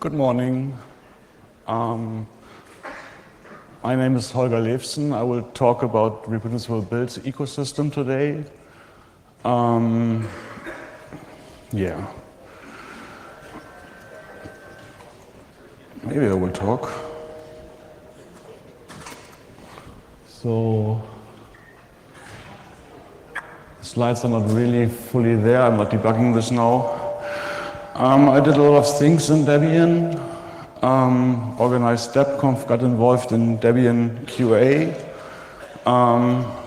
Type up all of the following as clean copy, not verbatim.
Good morning. My name is Holger Levsen. I will talk about reproducible builds ecosystem today. Yeah. Maybe I will talk. So, the slides are not really fully there. I'm not debugging this now. I did a lot of things in Debian. Organized DebConf, got involved in Debian QA.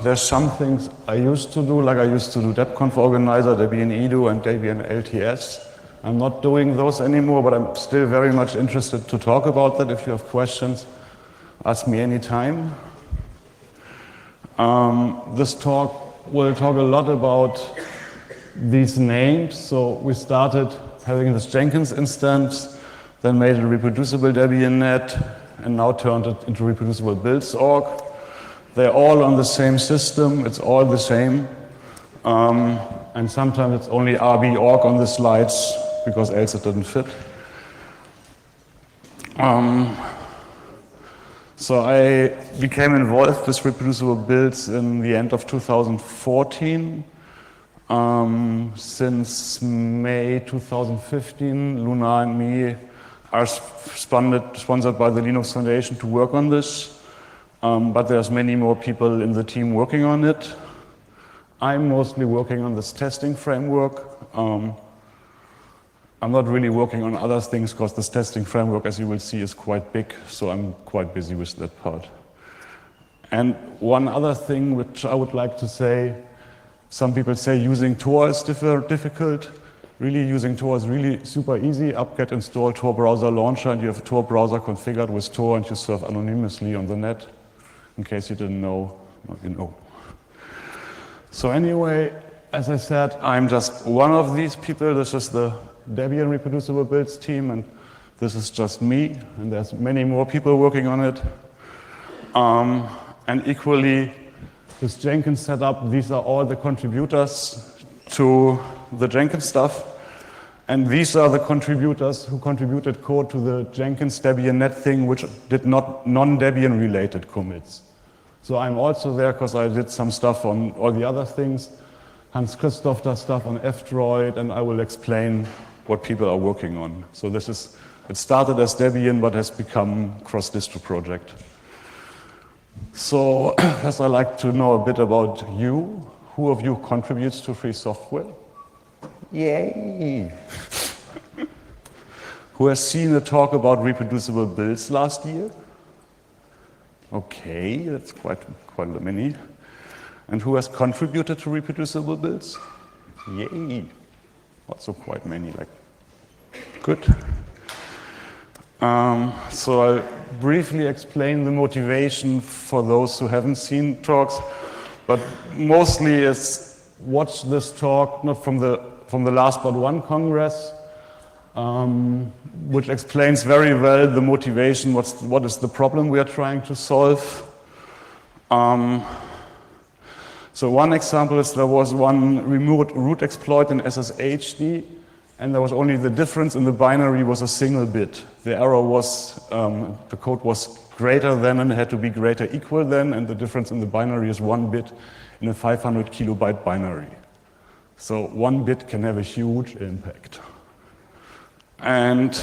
There's some things I used to do, like I used to do DebConf Organizer, Debian edu, and Debian LTS. I'm not doing those anymore, but I'm still very much interested to talk about that. If you have questions, ask me anytime. This talk will talk a lot about these names. So we started having this Jenkins instance, then made a reproducible Debian net, and now turned it into reproducible builds org. They're all on the same system, it's all the same. And sometimes it's only RB org on the slides, because else it didn't fit. So I became involved with reproducible builds in the end of 2014. Since May 2015, Luna and me are sponsored by the Linux Foundation to work on this. But there's many more people in the team working on it. I'm mostly working on this testing framework. I'm not really working on other things because this testing framework, as you will see, is quite big, so I'm quite busy with that part. And one other thing which I would like to say, some people say using Tor is difficult. Really, using Tor is really super easy. Apt-get install Tor browser launcher, and you have a Tor browser configured with Tor, and you serve anonymously on the net. In case you didn't know, you know. So anyway, as I said, I'm just one of these people. This is the Debian reproducible builds team, and this is just me, and there's many more people working on it. And equally, this Jenkins setup, these are all the contributors to the Jenkins stuff, and these are the contributors who contributed code to the Jenkins Debian net thing, which did not non-Debian related commits. So I'm also there because I did some stuff on all the other things. Hans Christoph does stuff on F-Droid, and I will explain what people are working on. So it started as Debian, but has become cross-distro project. So first I'd like to know a bit about you. Who of you contributes to free software? Yay! Who has seen a talk about reproducible builds last year? Okay, that's quite many. And who has contributed to reproducible builds? Yay! Also quite many, like, good. So I'll briefly explain the motivation for those who haven't seen talks, but mostly it's watch this talk, not from the last but one Congress, which explains very well the motivation, what is the problem we are trying to solve. So one example is there was one remote root exploit in SSHD, and there was only the difference in the binary was a single bit. The error was, the code was greater than and had to be greater equal than, and the difference in the binary is 1 bit in a 500 kilobyte binary. So 1 bit can have a huge impact. And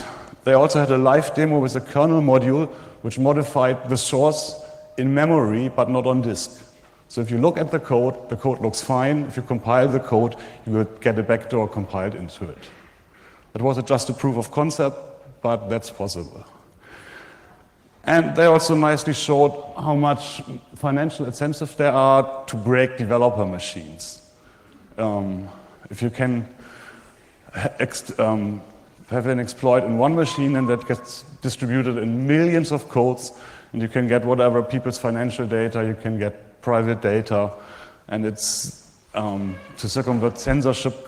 they also had a live demo with a kernel module which modified the source in memory but not on disk. So if you look at the code looks fine. If you compile the code, you will get a backdoor compiled into it. That was just a proof of concept, but that's possible. And they also nicely showed how much financial incentives there are to break developer machines. If you can have an exploit in one machine and that gets distributed in millions of codes, and you can get whatever people's financial data, you can get private data, and it's to circumvent censorship.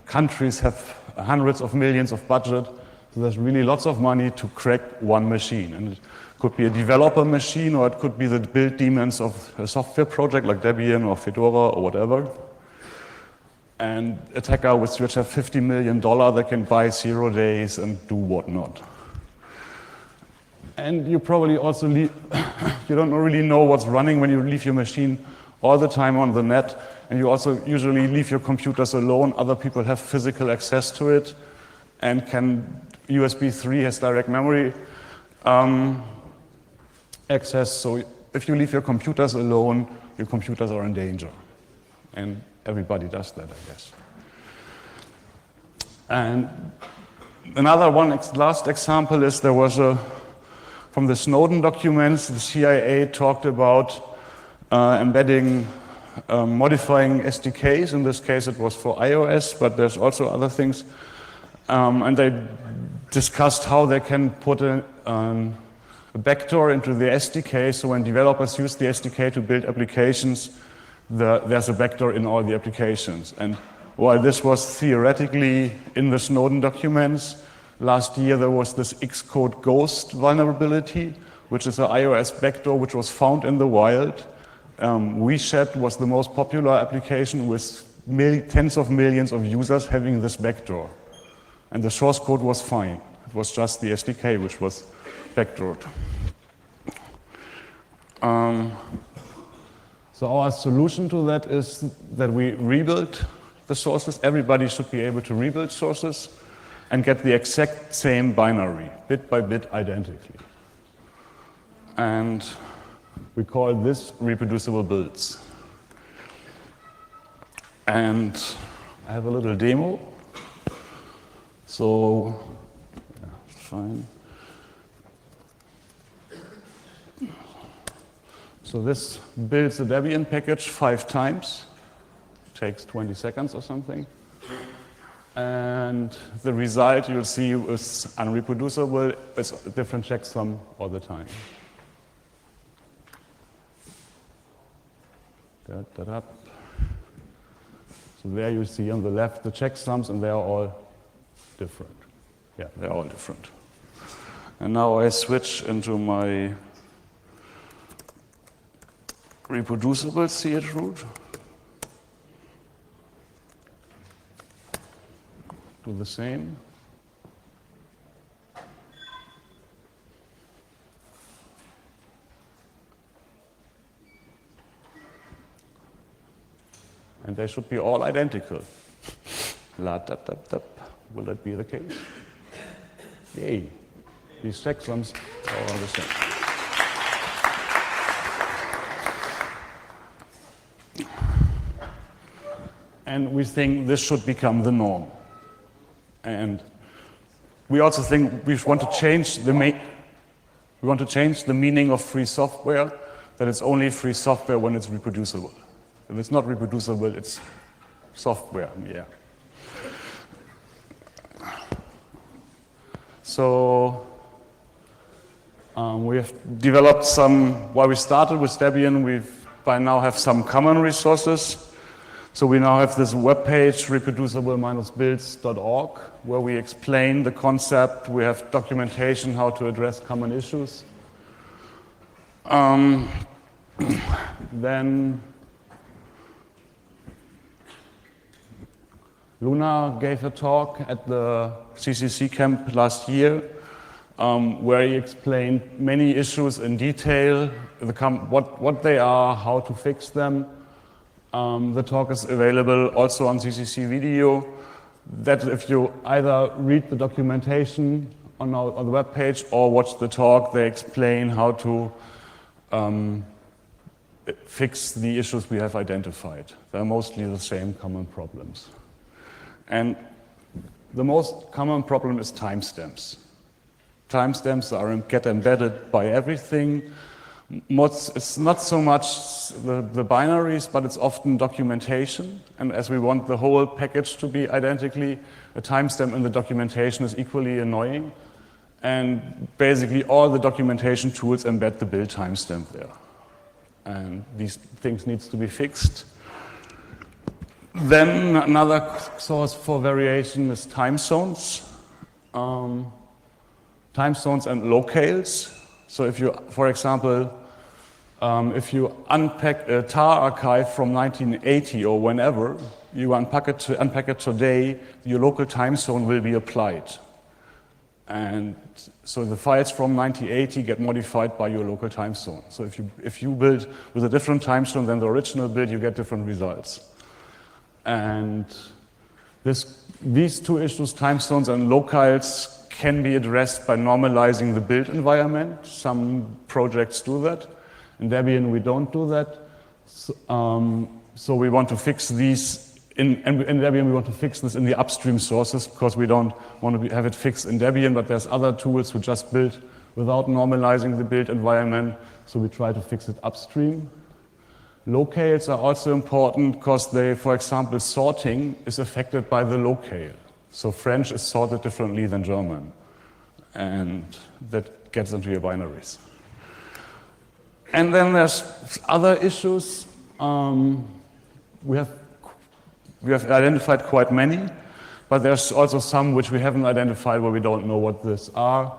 Countries have hundreds of millions of budget, so there's really lots of money to crack one machine. And it could be a developer machine, or it could be the build daemons of a software project like Debian or Fedora or whatever. And attacker which have $50 million, they can buy 0 days and do whatnot. And you probably also you don't really know what's running when you leave your machine all the time on the net. And you also usually leave your computers alone. Other people have physical access to it and USB 3 has direct memory access. So if you leave your computers alone, your computers are in danger. And everybody does that, I guess. And another last example is there was from the Snowden documents, the CIA talked about embedding, modifying SDKs. In this case, it was for iOS, but there's also other things. And they discussed how they can put a backdoor into the SDK, so when developers use the SDK to build applications, there's a backdoor in all the applications. And while this was theoretically in the Snowden documents, last year there was this Xcode Ghost vulnerability, which is an iOS backdoor which was found in the wild. WeChat was the most popular application with tens of millions of users having this backdoor. And the source code was fine. It was just the SDK which was backdoored. So our solution to that is that we rebuild the sources. Everybody should be able to rebuild sources and get the exact same binary, bit by bit, identically. And we call this reproducible builds. And I have a little demo. So, yeah, fine. So this builds the Debian package 5 times. Takes 20 seconds or something. And the result you'll see is unreproducible. It's a different checksum all the time. So there you see on the left the checksums, and they are all different. Yeah, they're all different. And now I switch into my reproducible chroot. Do the same. And they should be all identical. La tap tap tap. Will that be the case? Yay. These checksums are all the same. And we think this should become the norm. And we also think we want to change the meaning of free software, that it's only free software when it's reproducible. If it's not reproducible, it's software, yeah. So we have developed while we started with Debian, we by now have some common resources. So we now have this webpage, reproducible-builds.org, where we explain the concept. We have documentation how to address common issues. Then Luna gave a talk at the CCC camp last year, where he explained many issues in detail, what they are, how to fix them. The talk is available also on CCC video. That if you either read the documentation on the webpage or watch the talk, they explain how to fix the issues we have identified. They're mostly the same common problems. And the most common problem is timestamps. Timestamps get embedded by everything. It's not so much the binaries, but it's often documentation. And as we want the whole package to be identically, a timestamp in the documentation is equally annoying. And basically all the documentation tools embed the build timestamp there. And these things need to be fixed. Then another source for variation is time zones. Time zones and locales. So if you, for example, if you unpack a tar archive from 1980 or whenever, you unpack it today, your local time zone will be applied. And so the files from 1980 get modified by your local time zone. So if you build with a different time zone than the original build, you get different results. And these two issues, time zones and locales, can be addressed by normalizing the build environment. Some projects do that. In Debian, we don't do that. So we want to fix these. In Debian, we want to fix this in the upstream sources because we don't want to have it fixed in Debian, but there's other tools who just build without normalizing the build environment, so we try to fix it upstream. Locales are also important because they, for example, sorting is affected by the locale. So French is sorted differently than German, and that gets into your binaries. And then there's other issues. We have identified quite many, but there's also some which we haven't identified where we don't know what these are.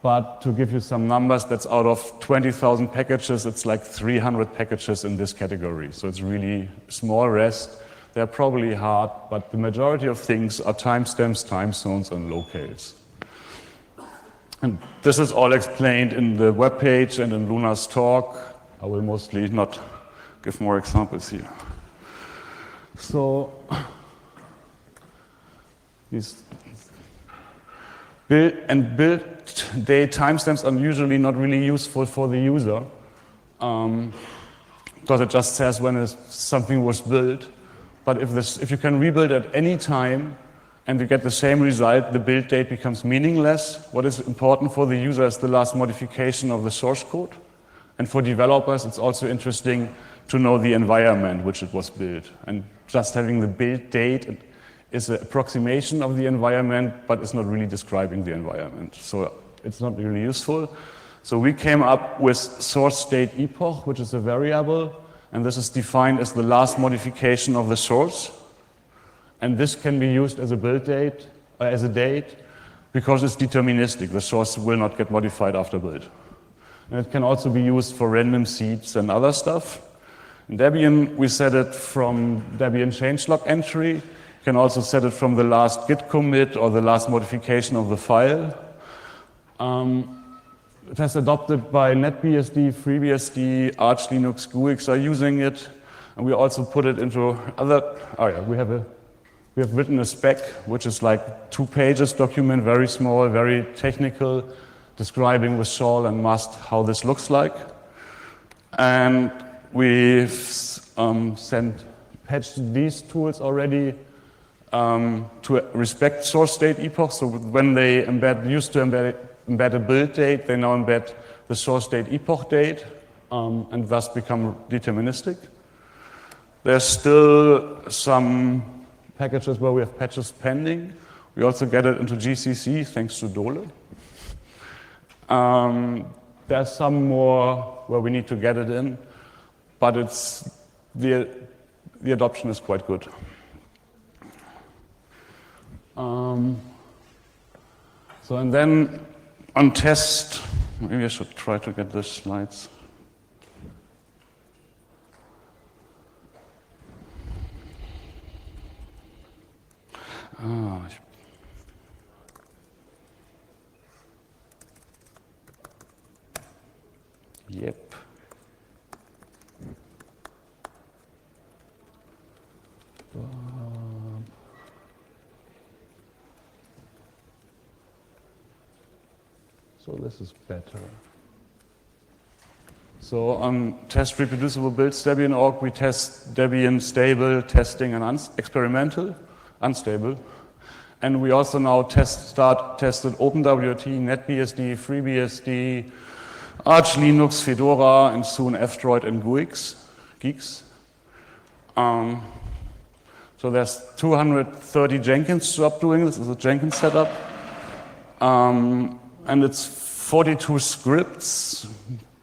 But to give you some numbers, that's out of 20,000 packages, it's like 300 packages in this category. So it's really small rest. They're probably hard, but the majority of things are timestamps, time zones, and locales. And this is all explained in the webpage and in Luna's talk. I will mostly not give more examples here. So these build date timestamps are usually not really useful for the user because it just says when something was built. But if you can rebuild at any time and you get the same result, the build date becomes meaningless. What is important for the user is the last modification of the source code. And for developers, it's also interesting to know the environment which it was built. And just having the build date is an approximation of the environment, but it's not really describing the environment. So it's not really useful. So we came up with source date epoch, which is a variable, and this is defined as the last modification of the source. And this can be used as a build date, as a date, because it's deterministic. The source will not get modified after build. And it can also be used for random seeds and other stuff. In Debian, we set it from Debian changelog entry. You can also set it from the last git commit or the last modification of the file. It has adopted by NetBSD, FreeBSD, Arch Linux, GUIX are using it. And we also put it into other, we have written a spec, which is like 2 pages document, very small, very technical, describing with Shawl and Must how this looks like. And we've patched these tools already to respect source date epoch. So when they used to embed a build date, they now embed the source date epoch date and thus become deterministic. There's still some packages where we have patches pending. We also get it into GCC thanks to Dole. There's some more where we need to get it in, but the adoption is quite good. And then on test, maybe I should try to get the slides. Yep. So this is better. So on test reproducible builds Debian org, we test Debian stable, testing, and experimental, unstable. And we also now tested OpenWRT, NetBSD, FreeBSD, Arch Linux, Fedora, and soon F-Droid and Geeks. So there's 230 Jenkins job doing this. This is a Jenkins setup. And it's 42 scripts,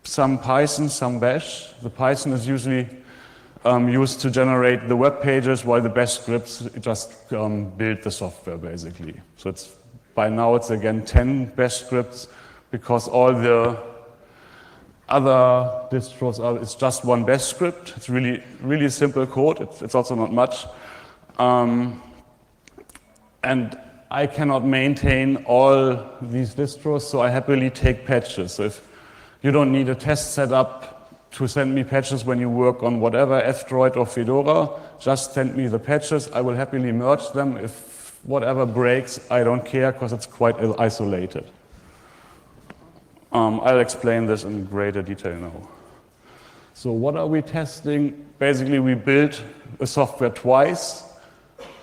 some Python, some Bash. The Python is usually used to generate the web pages, while the Bash scripts just build the software, basically. So by now it's again 10 Bash scripts, because all the other distros it's just one Bash script. It's really, really simple code. It's also not much. And I cannot maintain all these distros, so I happily take patches. So if you don't need a test setup to send me patches when you work on whatever, F-Droid or Fedora, just send me the patches. I will happily merge them. If whatever breaks, I don't care because it's quite isolated. I'll explain this in greater detail now. So what are we testing? Basically, we build a software twice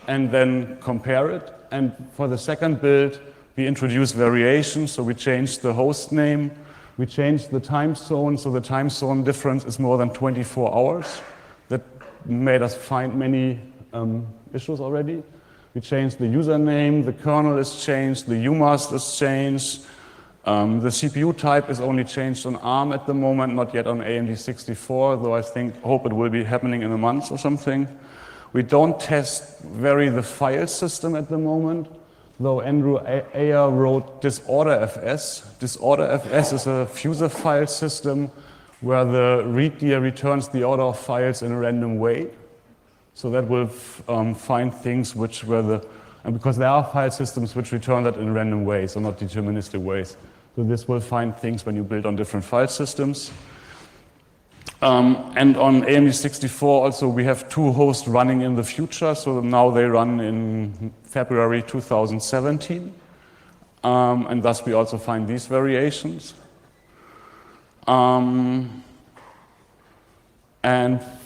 and then compare it. And for the second build, we introduce variations. So we change the host name. We change the time zone. So the time zone difference is more than 24 hours. That made us find many issues already. We changed the username. The kernel is changed. The UMask is changed. The CPU type is only changed on ARM at the moment, not yet on AMD 64, though I hope it will be happening in a month or something. We don't vary the file system at the moment, though Andrew Ayer wrote disorderfs. Disorderfs is a fuser file system where the readdir returns the order of files in a random way. So that will find things which were and because there are file systems which return that in random ways, or not deterministic ways. So this will find things when you build on different file systems. And on AMD 64 also we have 2 hosts running in the future. So now they run in February 2017. And thus we also find these variations. And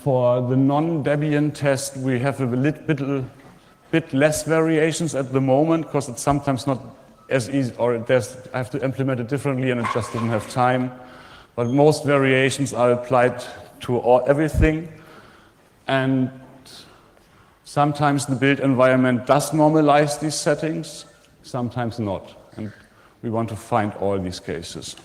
for the non-Debian test, we have a bit less variations at the moment because it's sometimes not as easy, or I have to implement it differently and it just didn't have time. But most variations are applied to everything. And sometimes the build environment does normalize these settings, sometimes not. And we want to find all these cases.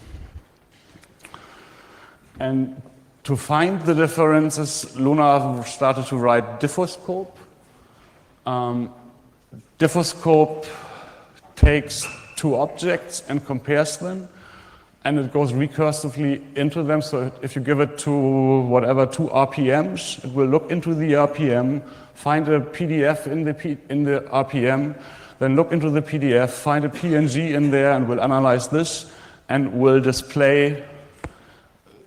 And to find the differences, Luna started to write diffoscope. Diffoscope takes 2 objects and compares them, and it goes recursively into them. So if you give it to whatever 2 RPMs, it will look into the RPM, find a PDF in the RPM, then look into the PDF, find a PNG in there, and will analyze this, and will display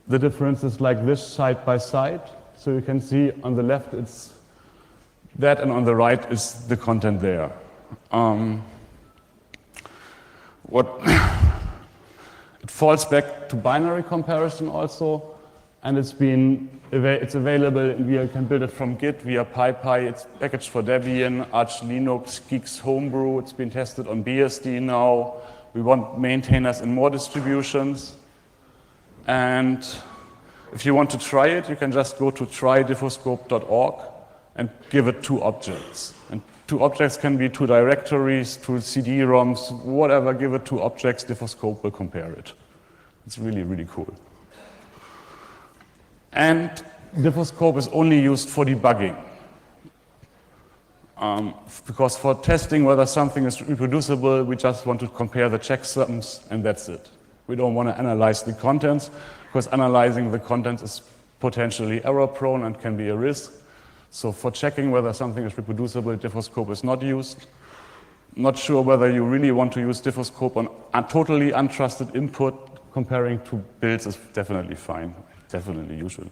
the differences like this side by side. So you can see on the left it's that, and on the right is the content there. It falls back to binary comparison also, and it's available. You can build it from Git via PyPy. It's packaged for Debian, Arch Linux, Geeks Homebrew. It's been tested on BSD now. We want maintainers in more distributions. And if you want to try it, you can just go to trydiffoscope.org and give it 2 objects. And 2 objects can be 2 directories, 2 CD-ROMs, whatever. Give it 2 objects, Diffoscope will compare it. It's really, really cool. And Diffoscope is only used for debugging. Because for testing whether something is reproducible, we just want to compare the checksums, and that's it. We don't want to analyze the contents, because analyzing the contents is potentially error-prone and can be a risk. So for checking whether something is reproducible, Diffoscope is not used. Not sure whether you really want to use Diffoscope on a totally untrusted input. Comparing 2 builds is definitely fine, definitely, usually.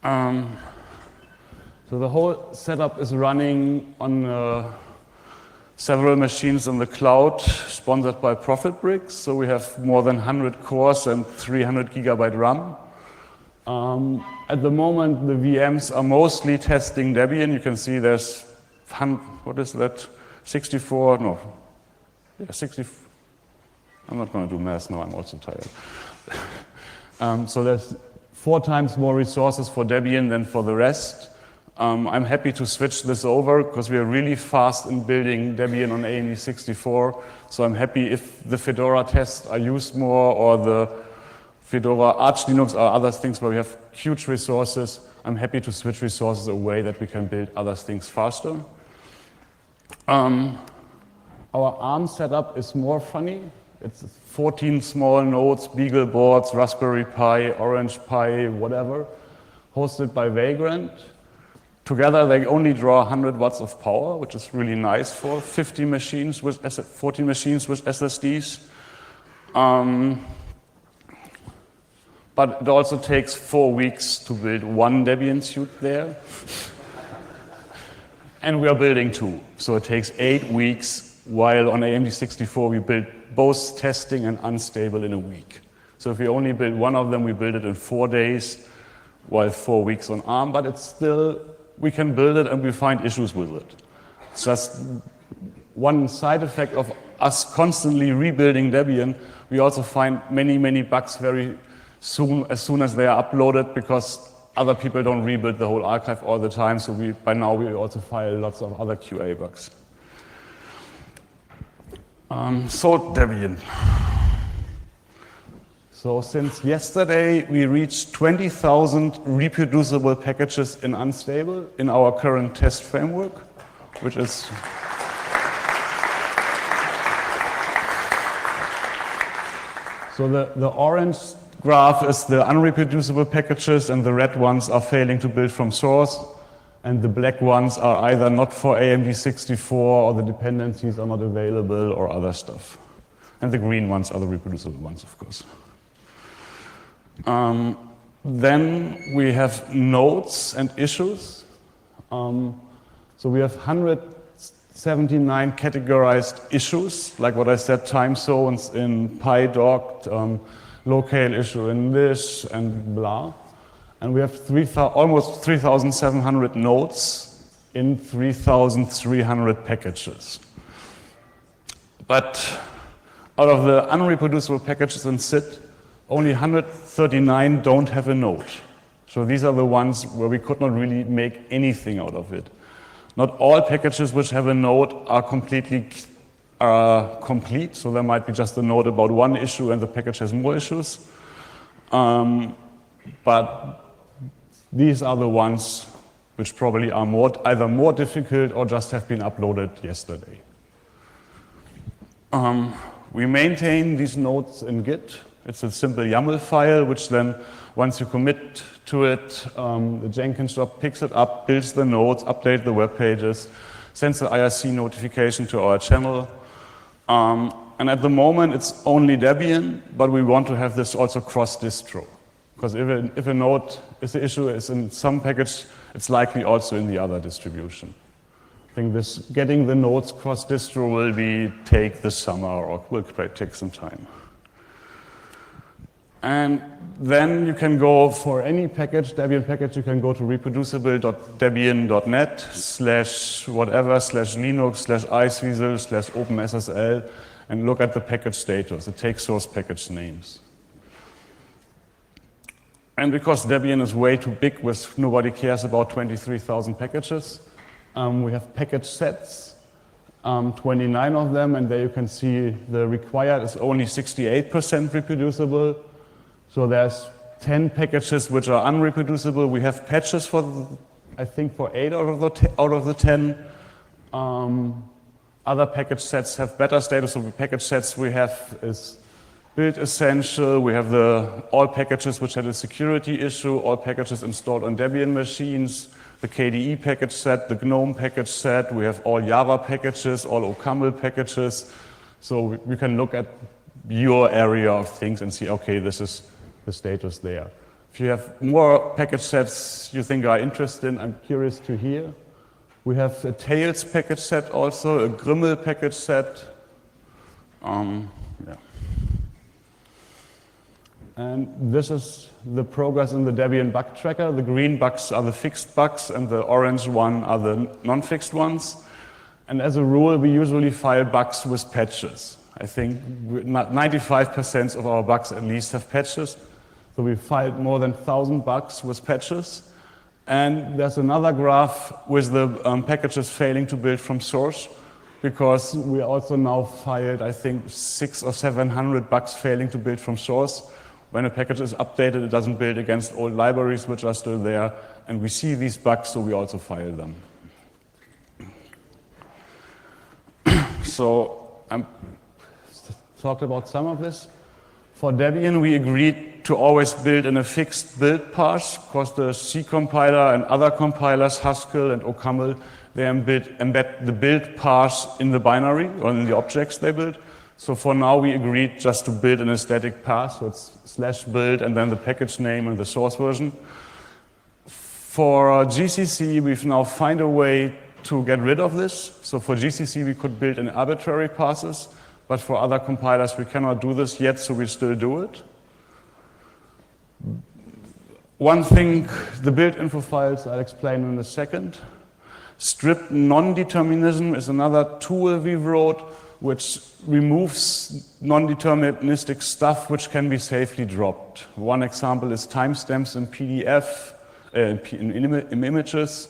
So the whole setup is running on several machines in the cloud, sponsored by ProfitBricks. So we have more than 100 cores and 300 gigabyte RAM. At the moment, the VMs are mostly testing Debian. You can see there's, what is that, 64, no, yeah, 64. I'm not going to do math now, I'm also tired. So there's 4 times more resources for Debian than for the rest. I'm happy to switch this over because we are really fast in building Debian on AMD 64. So I'm happy if the Fedora tests are used more, or the Fedora Arch Linux or other things where we have huge resources. I'm happy to switch resources away that we can build other things faster. Our ARM setup is more funny. It's 14 small nodes, Beagle boards, Raspberry Pi, Orange Pi, whatever, hosted by Vagrant. Together, they only draw 100 watts of power, which is really nice for 40 machines with SSDs. But it also takes 4 weeks to build one Debian suite there. And we are building 2. So it takes 8 weeks, while on AMD64 we build both testing and unstable in a week. So if we only build one of them, we build it in 4 days, while 4 weeks on ARM, but it's still, we can build it and we find issues with it. It's just one side effect of us constantly rebuilding Debian. We also find many, many bugs very soon, as soon as they are uploaded, because other people don't rebuild the whole archive all the time, so by now we also file lots of other QA bugs. So Debian. So since yesterday, we reached 20,000 reproducible packages in unstable in our current test framework, which is so the orange graph is the unreproducible packages, and the red ones are failing to build from source, and the black ones are either not for AMD64 or the dependencies are not available or other stuff. And the green ones are the reproducible ones, of course. Then we have nodes and issues. So we have 179 categorized issues, like what I said, time zones in PyDoc, locale issue in this, and blah. And we have almost 3,700 nodes in 3,300 packages. But out of the unreproducible packages in SID, only 139 don't have a node. So these are the ones where we could not really make anything out of it. Not all packages which have a node are completely complete, so there might be just a node about one issue and the package has more issues. But these are the ones which probably are either more difficult or just have been uploaded yesterday. We maintain these nodes in Git. It's a simple YAML file, which then, once you commit to it, the Jenkins job picks it up, builds the nodes, updates the web pages, sends the IRC notification to our channel. And at the moment, it's only Debian, but we want to have this also cross-distro. Because if a node is the issue is in some package, it's likely also in the other distribution. I think getting the nodes cross-distro will take this summer or will take some time. And then you can go for any package, Debian package, you can go to reproducible.debian.net/whatever/linux/iceweasel/openssl and look at the package status. It takes source package names. And because Debian is way too big, nobody cares about 23,000 packages, we have package sets, 29 of them, and there you can see the required is only 68% reproducible. So there's 10 packages which are unreproducible. We have patches for, I think, for 8 out of the 10. Other package sets have better status. So the package sets we have is Build Essential. We have all packages which had a security issue, all packages installed on Debian machines, the KDE package set, the GNOME package set. We have all Java packages, all OCaml packages. So we can look at your area of things and see, okay, this is the status there. If you have more package sets you think are interesting, I'm curious to hear. We have a Tails package set also, a Grimmel package set. Yeah. And this is the progress in the Debian bug tracker. The green bugs are the fixed bugs and the orange one are the non-fixed ones. And as a rule, we usually file bugs with patches. I think 95% of our bugs at least have patches. So we filed more than 1,000 bugs with patches. And there's another graph with the packages failing to build from source, because we also now filed, I think, 600 or 700 bugs failing to build from source. When a package is updated, it doesn't build against old libraries which are still there. And we see these bugs, so we also file them. So I talked about some of this. For Debian, we agreed to always build in a fixed build path, because the C compiler and other compilers, Haskell and OCaml, they embed the build path in the binary or in the objects they build. So for now, we agreed just to build in a static path, so it's /build and then the package name and the source version. For GCC, we've now found a way to get rid of this. So for GCC, we could build in arbitrary paths, but for other compilers, we cannot do this yet, so we still do it. One thing, the build info files, I'll explain in a second. Stripped non-determinism is another tool we wrote, which removes non-deterministic stuff which can be safely dropped. One example is timestamps in PDF, in images.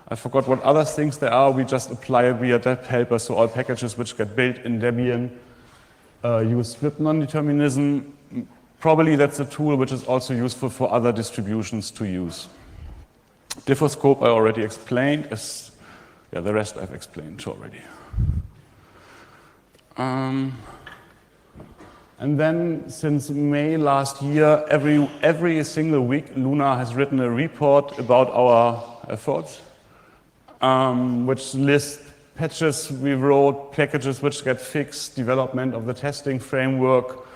I forgot what other things there are. We just apply it via deb helper, so all packages which get built in Debian use stripped non-determinism. Probably that's a tool which is also useful for other distributions to use. Diffoscope I already explained. The rest I've explained already. And then since May last year, every single week, Luna has written a report about our efforts, which lists patches we wrote, packages which get fixed, development of the testing framework.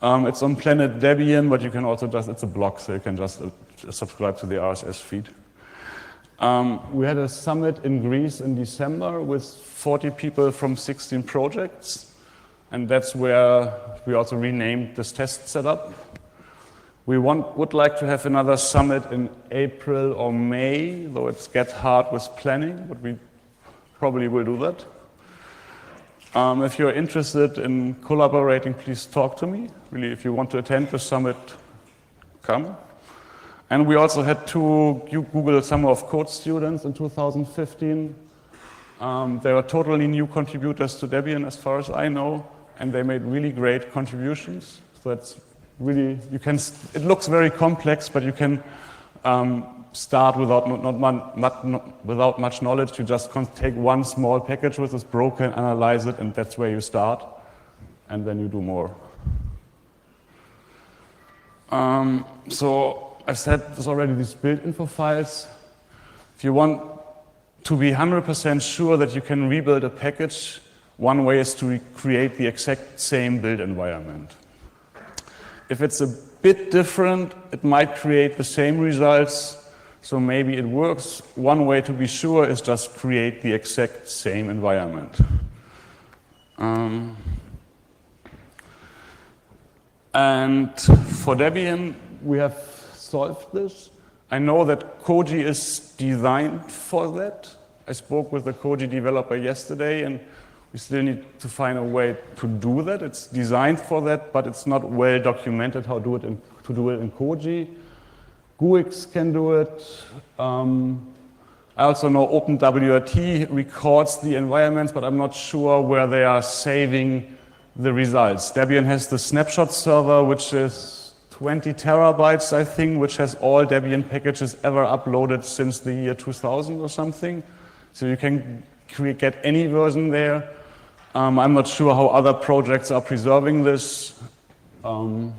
It's on Planet Debian, but you can also it's a blog, so you can just subscribe to the RSS feed. We had a summit in Greece in December with 40 people from 16 projects. And that's where we also renamed this test setup. We would like to have another summit in April or May, though it's get hard with planning, but we probably will do that. If you're interested in collaborating, please talk to me. Really, if you want to attend the summit, come. And we also had 2 Google Summer of Code students in 2015. They were totally new contributors to Debian, as far as I know. And they made really great contributions. So it's really, it looks very complex, but you can start without much knowledge. You just take one small package which is broken, analyze it, and that's where you start. And then you do more. So I've said this already, these build info files. If you want to be 100% sure that you can rebuild a package, one way is to create the exact same build environment. If it's a bit different, it might create the same results, so maybe it works. One way to be sure is just create the exact same environment. And for Debian, we have solved this. I know that Koji is designed for that. I spoke with the Koji developer yesterday, and we still need to find a way to do that. It's designed for that, but it's not well documented how to do it in Koji. GUIX can do it. I also know OpenWRT records the environments, but I'm not sure where they are saving the results. Debian has the snapshot server, which is 20 terabytes, I think, which has all Debian packages ever uploaded since the year 2000 or something. So you can get any version there. I'm not sure how other projects are preserving this. We'll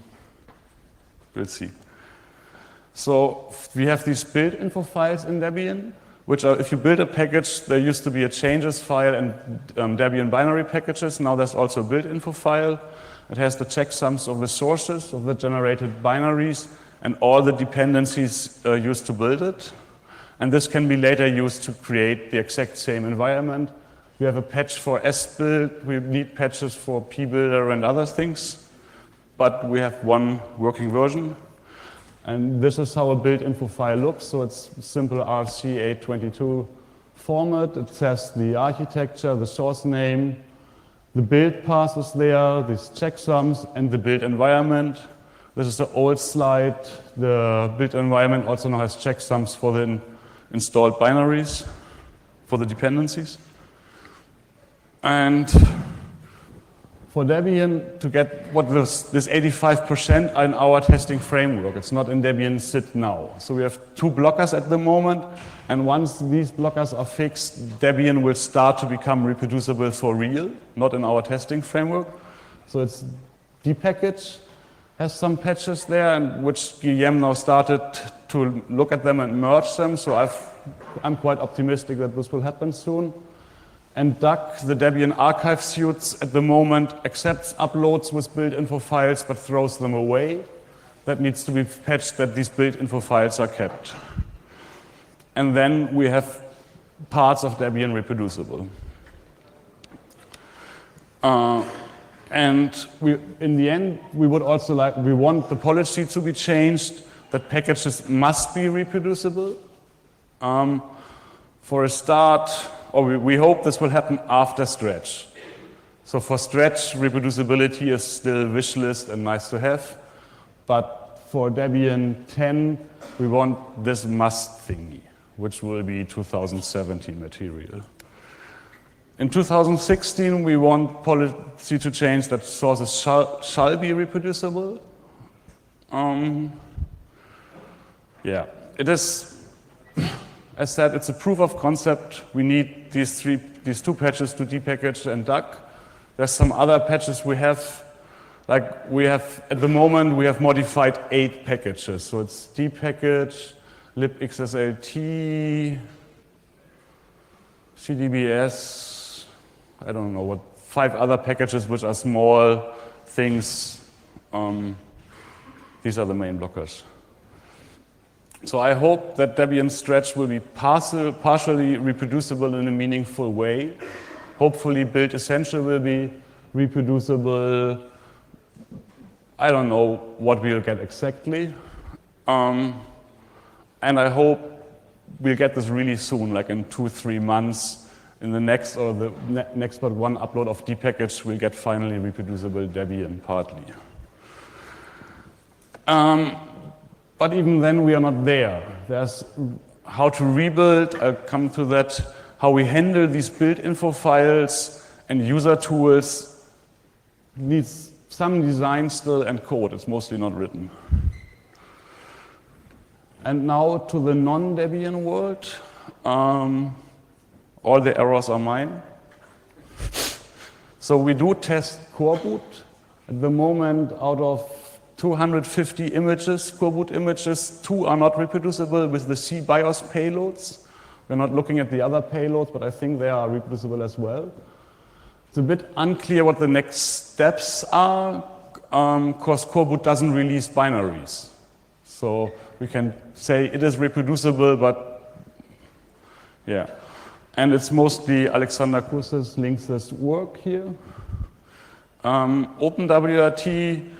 see. So we have these build info files in Debian, which are, if you build a package, there used to be a changes file and Debian binary packages. Now there's also a build info file. It has the checksums of the sources of the generated binaries and all the dependencies used to build it. And this can be later used to create the exact same environment. We have a patch for sbuild. We need patches for pbuilder and other things. But we have one working version. And this is how a build info file looks. So it's simple RC822 format. It says the architecture, the source name, the build path is there, these checksums, and the build environment. This is the old slide. The build environment also now has checksums for the installed binaries, for the dependencies. And for Debian, to get what this 85% in our testing framework, it's not in Debian SID now. So we have 2 blockers at the moment, and once these blockers are fixed, Debian will start to become reproducible for real, not in our testing framework. So it's depackage, has some patches there, and which Guillaume now started to look at them and merge them. So I'm quite optimistic that this will happen soon. And Duck, the Debian archive suite, at the moment accepts uploads with build info files but throws them away. That needs to be patched that these build info files are kept. And then we have parts of Debian reproducible. And in the end, we would also we want the policy to be changed that packages must be reproducible. For a start, or we hope this will happen after Stretch. So for Stretch, reproducibility is still wish list and nice to have. But for Debian 10, we want this must thingy, which will be 2017 material. In 2016, we want policy to change that sources shall be reproducible. Yeah, it is. As said, it's a proof of concept. We need these two patches to depackage and Duck. There's some other patches we have. Like at the moment, we have modified 8 packages. So it's depackage, libxslt, cdbs, I don't know what, 5 other packages which are small things. These are the main blockers. So I hope that Debian Stretch will be partially reproducible in a meaningful way. Hopefully Build Essential will be reproducible. I don't know what we'll get exactly. And I hope we'll get this really soon, like in 2-3 months. In the next or the next but one upload of dpackage, we'll get finally reproducible Debian partly. But even then, we are not there. There's how to rebuild, I'll come to that, how we handle these build info files and user tools needs some design still and code. It's mostly not written. And now to the non-Debian world. All the errors are mine. So we do test core boot. At the moment, out of 250 images, core boot images, 2 are not reproducible with the cBIOS payloads. We're not looking at the other payloads, but I think they are reproducible as well. It's a bit unclear what the next steps are, because core boot doesn't release binaries. So we can say it is reproducible, but yeah. And it's mostly Alexander Kurses, Links's work here. OpenWRT,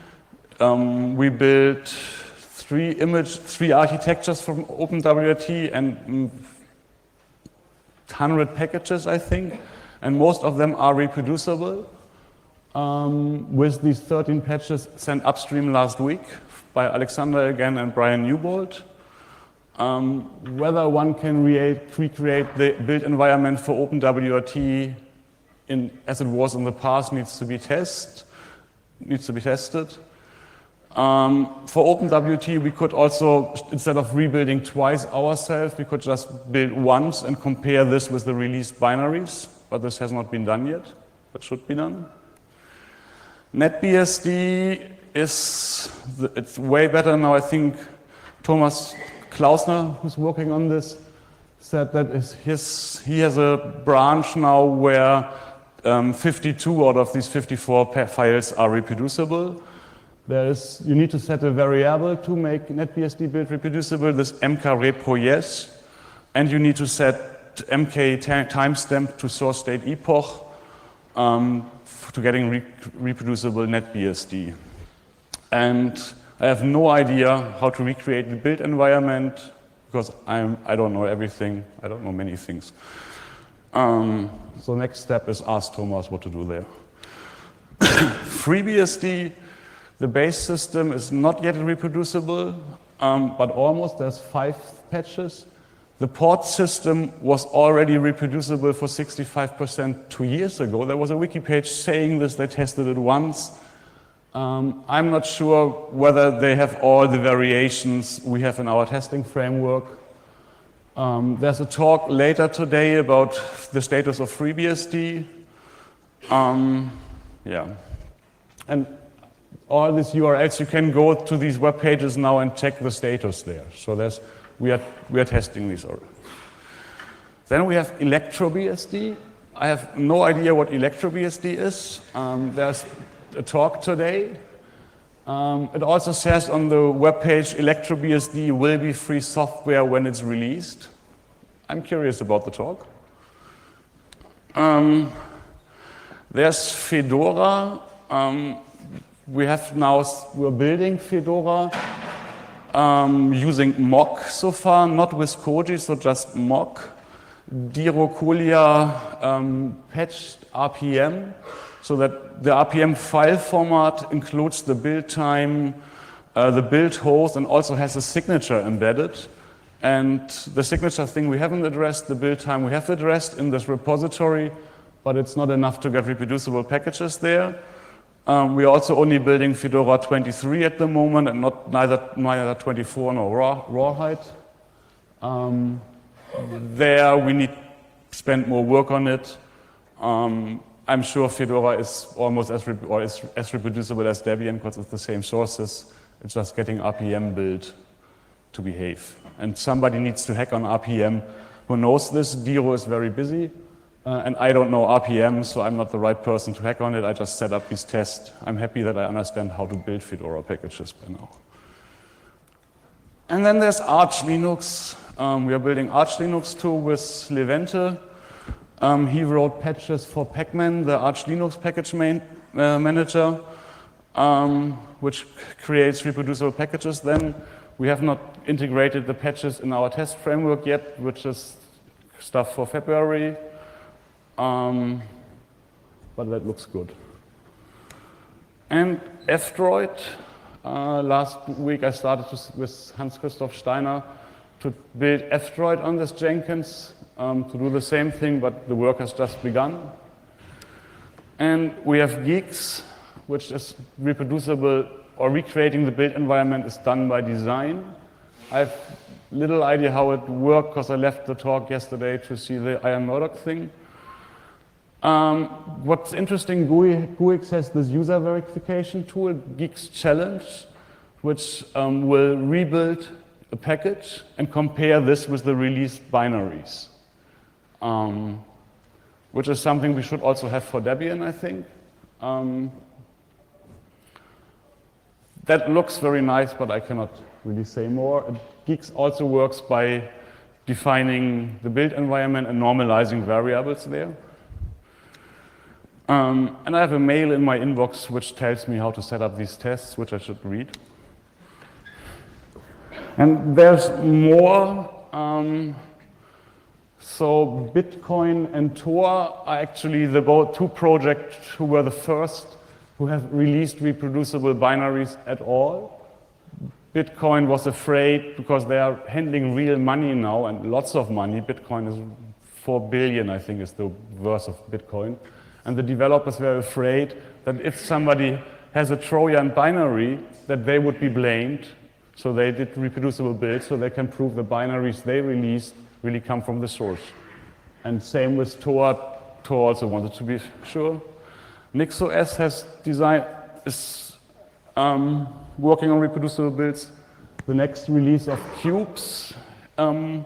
we built 3 architectures from OpenWRT and 100 packages, I think. And most of them are reproducible. With these 13 patches sent upstream last week by Alexander again and Brian Newbold. Whether one can recreate the build environment for OpenWRT as it was in the past needs to be tested. For OpenWRT, we could also, instead of rebuilding twice ourselves, we could just build once and compare this with the released binaries, but this has not been done yet, but should be done. NetBSD it's way better now. I think Thomas Klausner, who's working on this, said that he has a branch now where 52 out of these 54 files are reproducible. You need to set a variable to make NetBSD build reproducible, this mk-repro yes, and you need to set mk timestamp to source state epoch to getting reproducible NetBSD. And I have no idea how to recreate the build environment because I don't know everything. I don't know many things. So next step is ask Thomas what to do there. FreeBSD, the base system is not yet reproducible, but almost. There's 5 patches. The port system was already reproducible for 65% 2 years ago. There was a wiki page saying this. They tested it once. I'm not sure whether they have all the variations we have in our testing framework. There's a talk later today about the status of FreeBSD. Yeah. And all these URLs, you can go to these web pages now and check the status there. So we are testing these already. Then we have ElectroBSD. I have no idea what ElectroBSD is. There's a talk today. It also says on the web page, ElectroBSD will be free software when it's released. I'm curious about the talk. There's Fedora. We're building Fedora using mock so far, not with Koji, so just mock. Dirocolia patched RPM, so that the RPM file format includes the build time, the build host, and also has a signature embedded. And the signature thing we haven't addressed, the build time we have addressed in this repository, but it's not enough to get reproducible packages there. We're also only building Fedora 23 at the moment, and neither 24 nor Rawhide. There we need to spend more work on it. I'm sure Fedora is almost as reproducible as Debian because it's the same sources. It's just getting RPM built to behave. And somebody needs to hack on RPM who knows this. Diro is very busy. And I don't know RPM, so I'm not the right person to hack on it. I just set up these tests. I'm happy that I understand how to build Fedora packages by now. And then there's Arch Linux. We are building Arch Linux too with Levente. He wrote patches for Pacman, the Arch Linux package manager, which creates reproducible packages. Then we have not integrated the patches in our test framework yet, which is stuff for February. But that looks good. And F-Droid. Last week I started with Hans-Christoph Steiner to build F-Droid on this Jenkins, to do the same thing, but the work has just begun. And we have Geeks, which is reproducible, or recreating the build environment is done by design. I have little idea how it worked because I left the talk yesterday to see the Iron Murdoch thing. What's interesting, GUIX has this user verification tool, Geeks Challenge, which will rebuild a package and compare this with the released binaries, which is something we should also have for Debian, I think. That looks very nice, but I cannot really say more. Geeks also works by defining the build environment and normalizing variables there. And I have a mail in my inbox which tells me how to set up these tests, which I should read. And there's more. So Bitcoin and Tor are actually the two projects who were the first who have released reproducible binaries at all. Bitcoin was afraid because they are handling real money now and lots of money. Bitcoin is 4 billion, I think, is the worth of Bitcoin. And the developers were afraid that if somebody has a Trojan binary, that they would be blamed. So they did reproducible builds so they can prove the binaries they released really come from the source. And same with Tor. Tor also wanted to be sure. NixOS is working on reproducible builds. The next release of Cubes in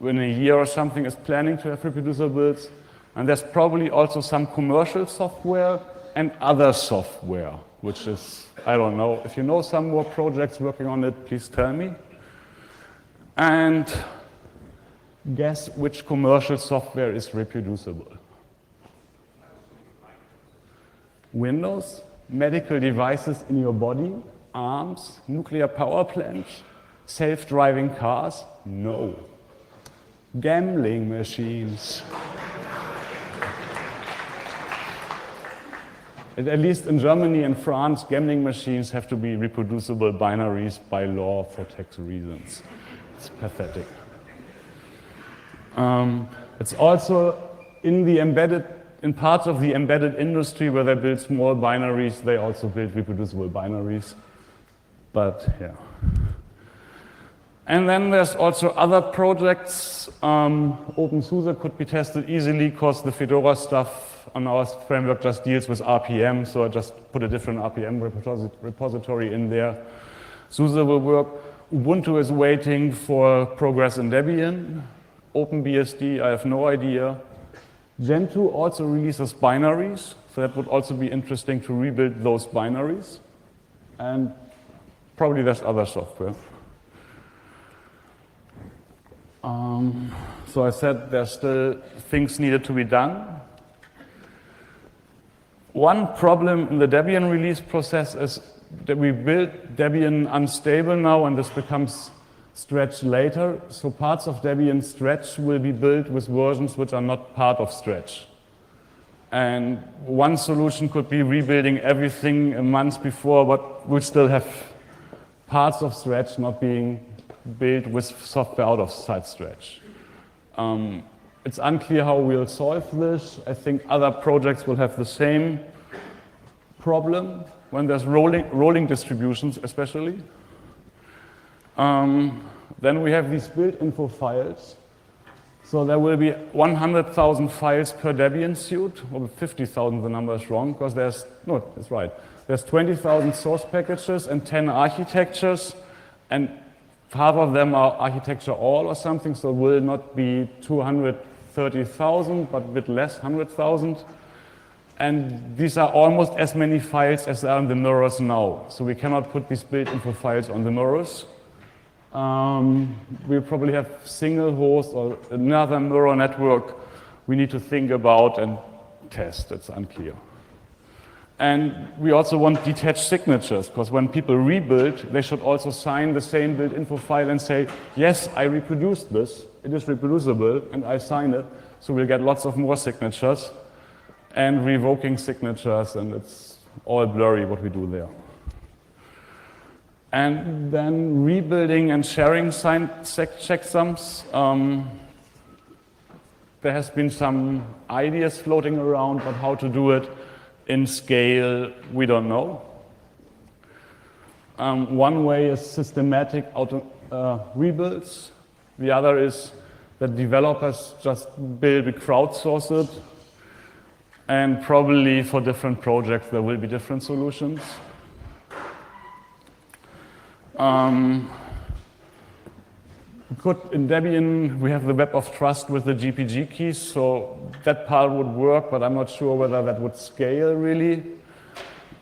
a year or something is planning to have reproducible builds. And there's probably also some commercial software and other software, which is, I don't know. If you know some more projects working on it, please tell me. And guess which commercial software is reproducible? Windows, medical devices in your body, arms, nuclear power plants, self-driving cars? No. Gambling machines. At least in Germany and France, gambling machines have to be reproducible binaries by law for tax reasons. It's pathetic. It's also in parts of the embedded industry where they build small binaries, they also build reproducible binaries. But yeah. And then there's also other projects. OpenSUSE could be tested easily because the Fedora stuff on our framework just deals with RPM, so I just put a different RPM repository in there. SUSE will work. Ubuntu is waiting for progress in Debian. OpenBSD, I have no idea. Gentoo also releases binaries, so that would also be interesting to rebuild those binaries. And probably there's other software. So I said there's still things needed to be done. One problem in the Debian release process is that we built Debian unstable now, and this becomes Stretch later. So parts of Debian Stretch will be built with versions which are not part of Stretch. And one solution could be rebuilding everything a month before, but we'll still have parts of Stretch not being built with software outside Stretch. It's unclear how we'll solve this. I think other projects will have the same problem when there's rolling distributions, especially. Then we have these build info files. So there will be 100,000 files per Debian suite, or 50,000, the number is wrong, because there's, no, it's right. There's 20,000 source packages and 10 architectures, and half of them are architecture all or something, so it will not be 230,000, but a bit less, 100,000. And these are almost as many files as are in the mirrors now. So we cannot put these build info files on the mirrors. We'll probably have single host or another mirror network we need to think about and test. It's unclear. And we also want detached signatures, because when people rebuild, they should also sign the same build info file and say, yes, I reproduced this, it is reproducible, and I sign it. So we'll get lots of more signatures and revoking signatures, and it's all blurry what we do there. And then rebuilding and sharing signed checksums. There has been some ideas floating around, but how to do it in scale, we don't know. One way is systematic rebuilds. The other is that developers just build a crowdsource it. And probably for different projects, there will be different solutions. In Debian, we have the web of trust with the GPG keys, so that part would work, but I'm not sure whether that would scale really.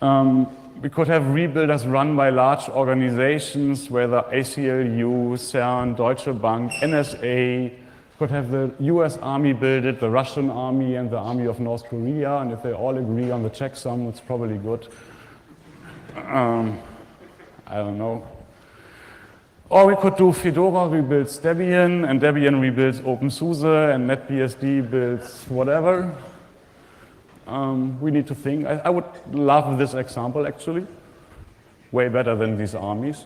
We could have rebuilders run by large organizations, whether ACLU, CERN, Deutsche Bank, NSA, could have the US Army build it, the Russian Army, and the Army of North Korea, and if they all agree on the checksum, it's probably good. I don't know. Or we could do Fedora rebuilds Debian, and Debian rebuilds OpenSUSE, and NetBSD builds whatever. We need to think. I would love this example, actually. Way better than these armies.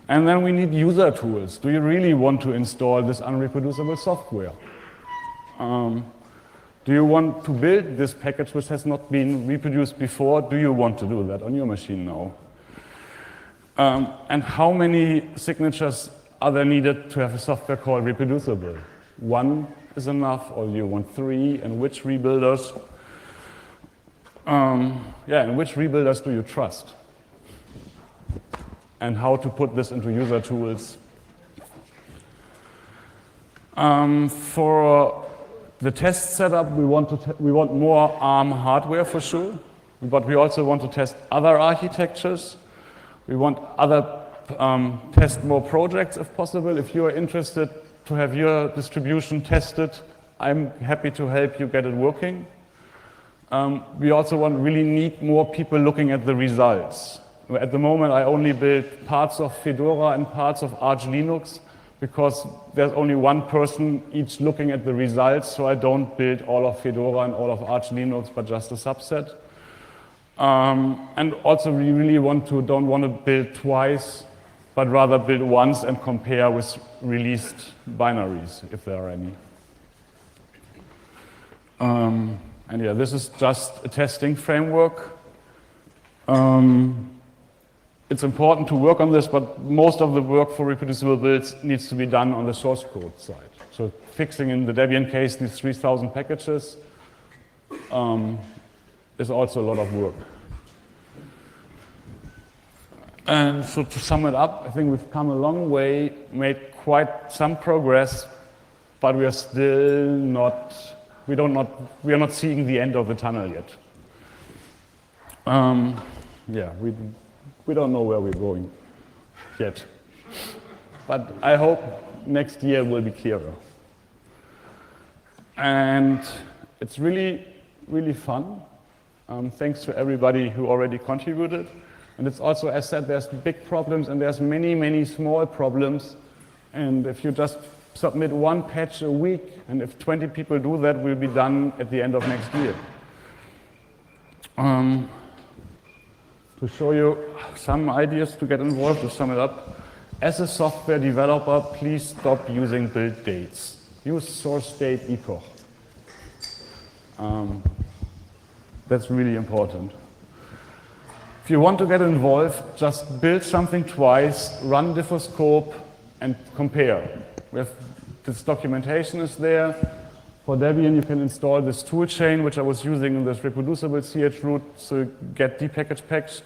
And then we need user tools. Do you really want to install this unreproducible software? Do you want to build this package which has not been reproduced before? Do you want to do that on your machine now? And how many signatures are there needed to have a software called reproducible? One is enough, or do you want three? And which rebuilders? And which rebuilders do you trust? And how to put this into user tools. For the test setup, we want more ARM hardware for sure, but we also want to test other architectures. We want test more projects if possible. If you are interested to have your distribution tested, I'm happy to help you get it working. We also really need more people looking at the results. At the moment, I only build parts of Fedora and parts of Arch Linux because there's only one person each looking at the results, so I don't build all of Fedora and all of Arch Linux, but just a subset. And also we really don't want to build twice, but rather build once and compare with released binaries, if there are any. And yeah, this is just a testing framework. It's important to work on this, but most of the work for reproducible builds needs to be done on the source code side. So fixing in the Debian case these 3,000 packages, is also a lot of work. And so to sum it up, I think we've come a long way, made quite some progress, but we are still not, we are not seeing the end of the tunnel yet. Yeah, we don't know where we're going yet. But I hope next year will be clearer. And it's really, really fun. Thanks to everybody who already contributed. And it's also, as said, there's big problems and there's many, many small problems. And if you just submit one patch a week, and if 20 people do that, we'll be done at the end of next year. To show you some ideas to get involved, to sum it up, as a software developer, please stop using build dates. Use source date epoch. That's really important. If you want to get involved, just build something twice, run diffoscope, and compare. This documentation is there. For Debian, you can install this tool chain, which I was using in this reproducible chroot to get dpackage patched.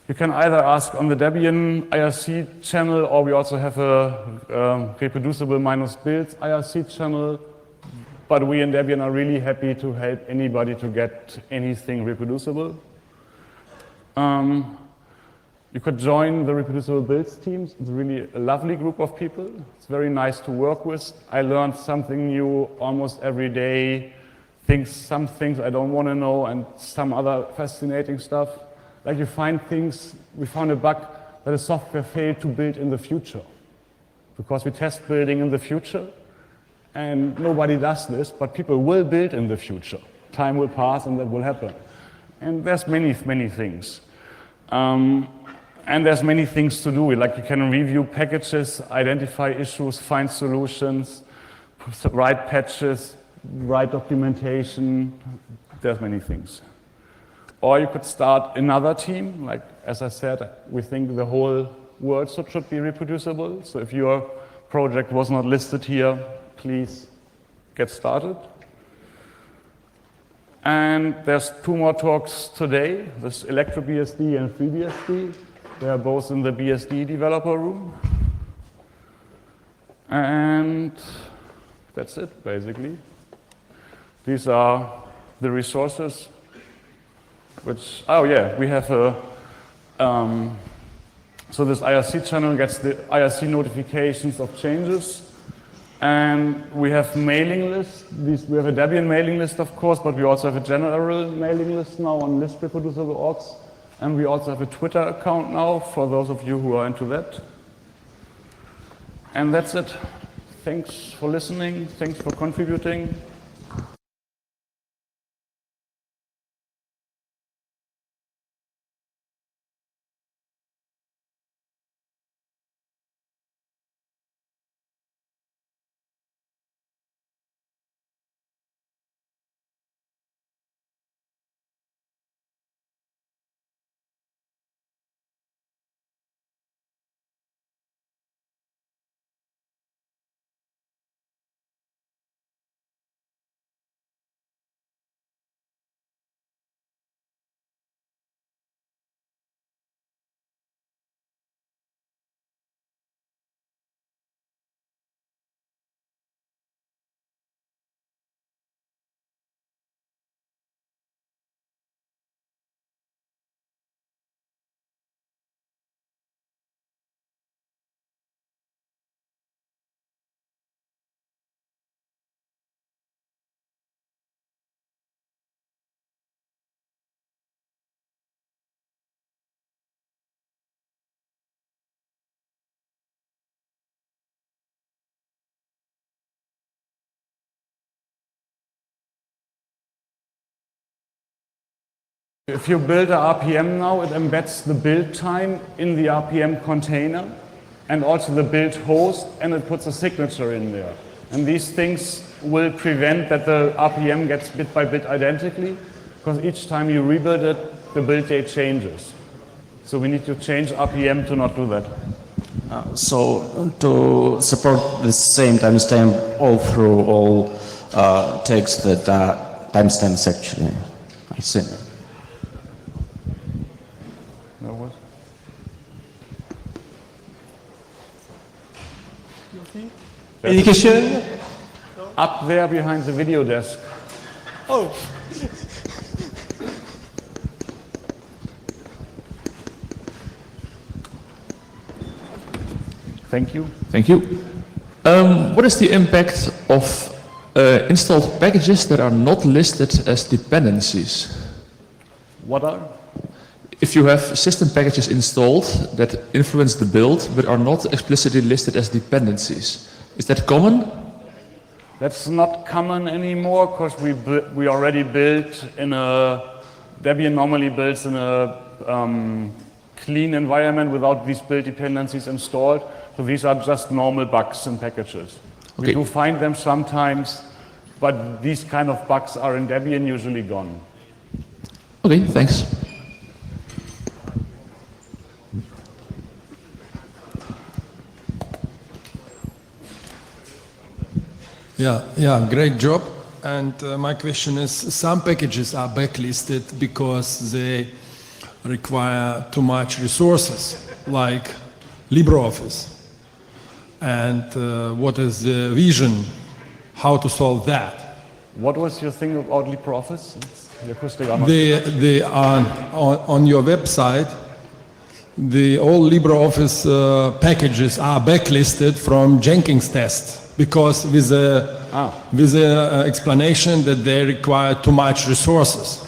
You can either ask on the Debian IRC channel, or we also have a reproducible -builds IRC channel. But we in Debian are really happy to help anybody to get anything reproducible. You could join the reproducible builds teams. It's really a lovely group of people. It's very nice to work with. I learned something new almost every day. Some things I don't want to know, and some other fascinating stuff. Like you find things, we found a bug that a software failed to build in the future. Because we test building in the future, and nobody does this, but people will build in the future. Time will pass and that will happen. And there's many, many things. And there's many things to do. Like you can review packages, identify issues, find solutions, write patches, write documentation. There's many things. Or you could start another team. Like, as I said, we think the whole world should be reproducible. So if your project was not listed here, please get started. And there's 2 more talks today. There's ElectroBSD and FreeBSD. They are both in the BSD developer room. And that's it, basically. These are the resources, which, oh yeah, we have a, so this IRC channel gets the IRC notifications of changes. And we have mailing lists. We have a Debian mailing list, of course, but we also have a general mailing list now on list reproducible orgs. And we also have a Twitter account now, for those of you who are into that. And that's it. Thanks for listening. Thanks for contributing. If you build a RPM now, it embeds the build time in the RPM container and also the build host, and it puts a signature in there. And these things will prevent that the RPM gets bit by bit identically, because each time you rebuild it, the build date changes. So we need to change RPM to not do that. So to support the same timestamp all through all text that timestamps actually. I see. That was. Any question? Up there behind the video desk. Oh. Thank you. Thank you. What is the impact of installed packages that are not listed as dependencies? What are? If you have system packages installed that influence the build but are not explicitly listed as dependencies, is that common? That's not common anymore because we already built in a, Debian normally builds in a clean environment without these build dependencies installed. So these are just normal bugs in packages. Okay. We do find them sometimes, but these kind of bugs are in Debian usually gone. Okay, thanks. Yeah, great job. And my question is, some packages are backlisted because they require too much resources, like LibreOffice. And what is the vision, how to solve that? What was your thing about LibreOffice? The acoustic are not- They are on your website, all LibreOffice packages are backlisted from Jenkins test because with the explanation that they require too much resources.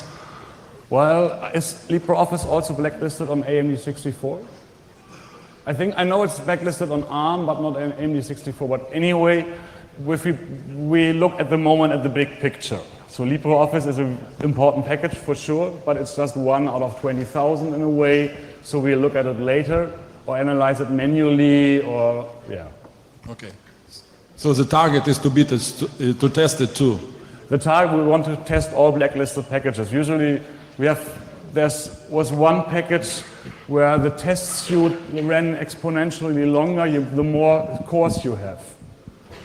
Well, is LibreOffice also blacklisted on AMD64? I know it's blacklisted on ARM, but not on AMD64. But anyway, if we look at the moment at the big picture. So LibreOffice is an important package for sure, but it's just one out of 20,000 in a way. So we'll look at it later or analyze it manually or, yeah. Okay. So the target is to test it too. The target, we want to test all blacklisted packages. Usually was one package where the test suite ran exponentially longer the more cores you have.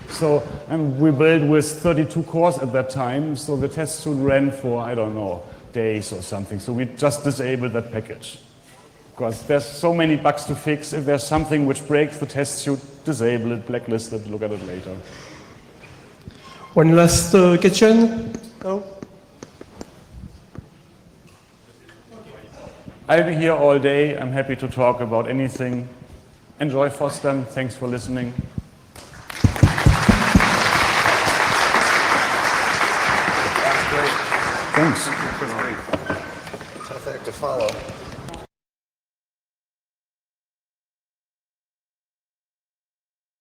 So, and we built with 32 cores at that time, so the test suite ran for, I don't know, days or something. So we just disabled that package. Because there's so many bugs to fix. If there's something which breaks the test suite, disable it, blacklist it, look at it later. One last question? No? I'll be here all day. I'm happy to talk about anything. Enjoy FOSDEM. Thanks for listening. That's great. Thanks. Tough act to follow.